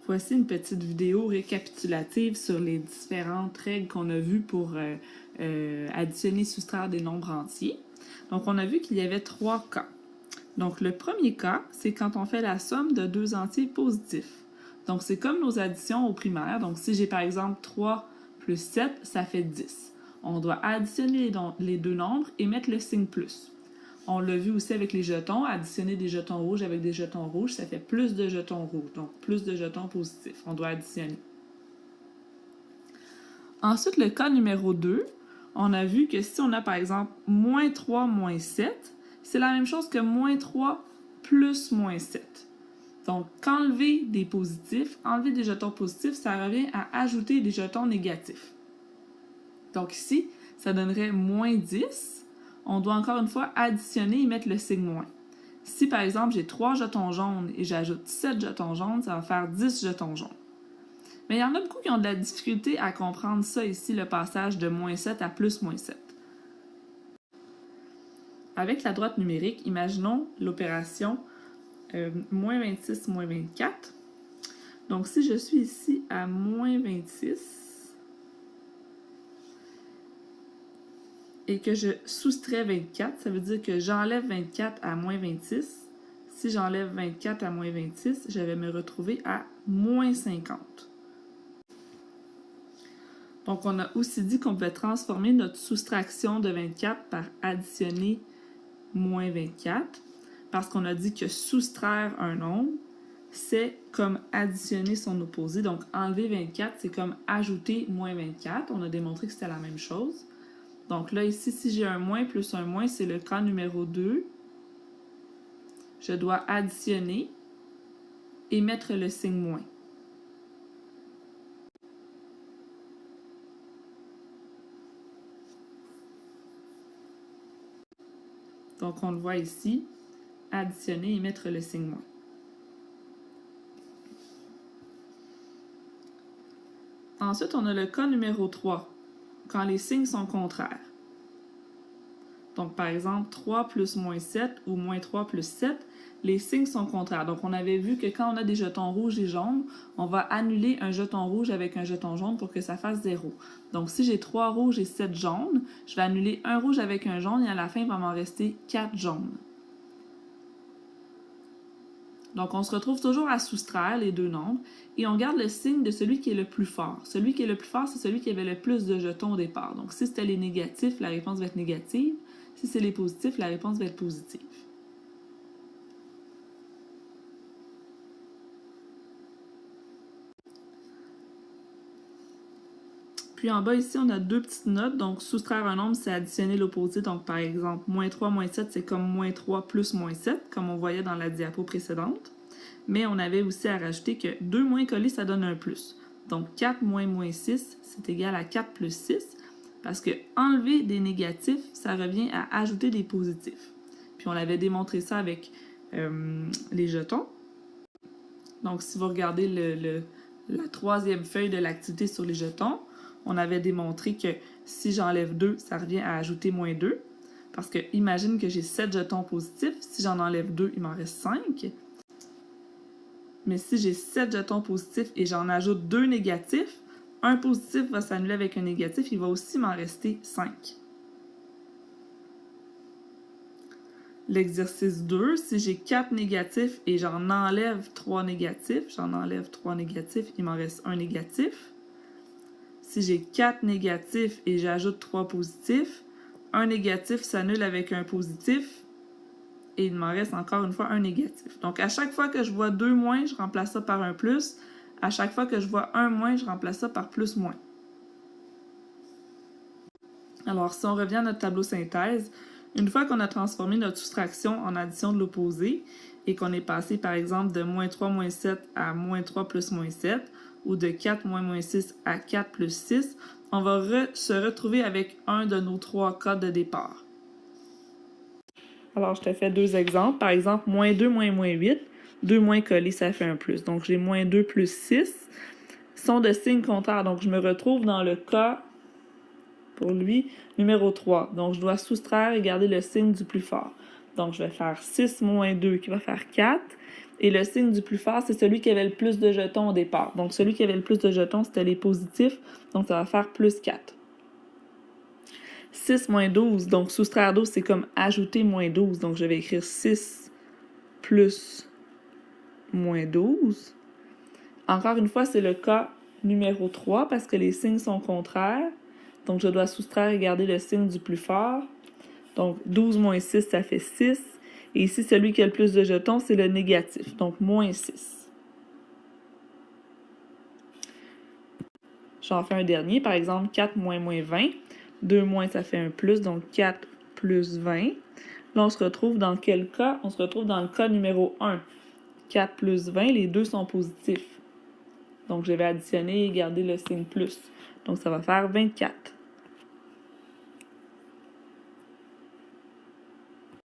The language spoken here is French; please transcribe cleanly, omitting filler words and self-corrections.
Voici une petite vidéo récapitulative sur les différentes règles qu'on a vues pour additionner et soustraire des nombres entiers. Donc, on a vu qu'il y avait 3 cas. Donc, le premier cas, c'est quand on fait la somme de 2 entiers positifs. Donc, c'est comme nos additions au primaire. Donc, si j'ai par exemple 3 plus 7, ça fait 10. On doit additionner les 2 nombres et mettre le signe plus. On l'a vu aussi avec les jetons, additionner des jetons rouges avec des jetons rouges, ça fait plus de jetons rouges, donc plus de jetons positifs. On doit additionner. Ensuite, le cas numéro 2, on a vu que si on a par exemple moins 3 moins 7, c'est la même chose que moins 3 plus moins 7. Donc, qu'enlever des positifs, enlever des jetons positifs, ça revient à ajouter des jetons négatifs. Donc ici, ça donnerait moins 10. On doit encore une fois additionner et mettre le signe moins. Si par exemple j'ai 3 jetons jaunes et j'ajoute 7 jetons jaunes, ça va faire 10 jetons jaunes. Mais il y en a beaucoup qui ont de la difficulté à comprendre ça ici, le passage de moins 7 à plus moins 7. Avec la droite numérique, imaginons l'opération moins 26, moins 24. Donc si je suis ici à moins 26, et que je soustrais 24, ça veut dire que j'enlève 24 à moins 26. Si j'enlève 24 à moins 26, je vais me retrouver à moins 50. Donc, on a aussi dit qu'on pouvait transformer notre soustraction de 24 par additionner moins 24, parce qu'on a dit que soustraire un nombre, c'est comme additionner son opposé. Donc, enlever 24, c'est comme ajouter moins 24. On a démontré que c'était la même chose. Donc là, ici, si j'ai un moins plus un moins, c'est le cas numéro 2. Je dois additionner et mettre le signe moins. Donc, on le voit ici, additionner et mettre le signe moins. Ensuite, on a le cas numéro 3, quand les signes sont contraires. Donc, par exemple, 3 plus moins 7 ou moins 3 plus 7, les signes sont contraires. Donc, on avait vu que quand on a des jetons rouges et jaunes, on va annuler un jeton rouge avec un jeton jaune pour que ça fasse 0. Donc, si j'ai 3 rouges et 7 jaunes, je vais annuler un rouge avec un jaune et à la fin, il va m'en rester 4 jaunes. Donc, on se retrouve toujours à soustraire les deux nombres et on garde le signe de celui qui est le plus fort. Celui qui est le plus fort, c'est celui qui avait le plus de jetons au départ. Donc, si c'était les négatifs, la réponse va être négative. Si c'est les positifs, la réponse va être positive. Puis en bas ici, on a 2 petites notes. Donc, soustraire un nombre, c'est additionner l'opposé. Donc, par exemple, moins 3, moins 7, c'est comme moins 3 plus moins 7, comme on voyait dans la diapo précédente. Mais on avait aussi à rajouter que 2 moins collés, ça donne un plus. Donc, 4 moins moins 6, c'est égal à 4 plus 6. Parce que enlever des négatifs, ça revient à ajouter des positifs. Puis on avait démontré ça avec les jetons. Donc, si vous regardez la troisième feuille de l'activité sur les jetons, on avait démontré que si j'enlève 2, ça revient à ajouter moins 2. Parce que imagine que j'ai 7 jetons positifs. Si j'en enlève 2, il m'en reste 5. Mais si j'ai 7 jetons positifs et j'en ajoute 2 négatifs, un positif va s'annuler avec un négatif, il va aussi m'en rester 5. L'exercice 2, si j'ai 4 négatifs et j'en enlève 3 négatifs, il m'en reste un négatif. Si j'ai 4 négatifs et j'ajoute 3 positifs, un négatif s'annule avec un positif et il m'en reste encore une fois un négatif. Donc, à chaque fois que je vois 2 moins, je remplace ça par un plus. À chaque fois que je vois 1 moins, je remplace ça par plus moins. Alors, si on revient à notre tableau synthèse, une fois qu'on a transformé notre soustraction en addition de l'opposé et qu'on est passé, par exemple, de moins 3 moins 7 à moins 3 plus moins 7 ou de 4 moins 6 à 4 plus 6, on va se retrouver avec un de nos 3 cas de départ. Alors, je te fais 2 exemples. Par exemple, moins 2 moins 8. 2 moins collés, ça fait un plus. Donc, j'ai moins 2 plus 6. Sont de signes contraires. Donc, je me retrouve dans le cas, pour lui, numéro 3. Donc, je dois soustraire et garder le signe du plus fort. Donc, je vais faire 6 moins 2 qui va faire 4. Et le signe du plus fort, c'est celui qui avait le plus de jetons au départ. Donc, celui qui avait le plus de jetons, c'était les positifs. Donc, ça va faire plus 4. 6 moins 12. Donc, soustraire 12, c'est comme ajouter moins 12. Donc, je vais écrire 6 plus moins 12. Encore une fois, c'est le cas numéro 3 parce que les signes sont contraires. Donc, je dois soustraire et garder le signe du plus fort. Donc, 12 moins 6, ça fait 6. Et ici, celui qui a le plus de jetons, c'est le négatif. Donc, moins 6. J'en fais un dernier. Par exemple, 4 moins 20. 2 moins, ça fait un plus. Donc, 4 plus 20. Là, on se retrouve dans quel cas? On se retrouve dans le cas numéro 1. 4 plus 20, les deux sont positifs. Donc, je vais additionner et garder le signe plus. Donc, ça va faire 24.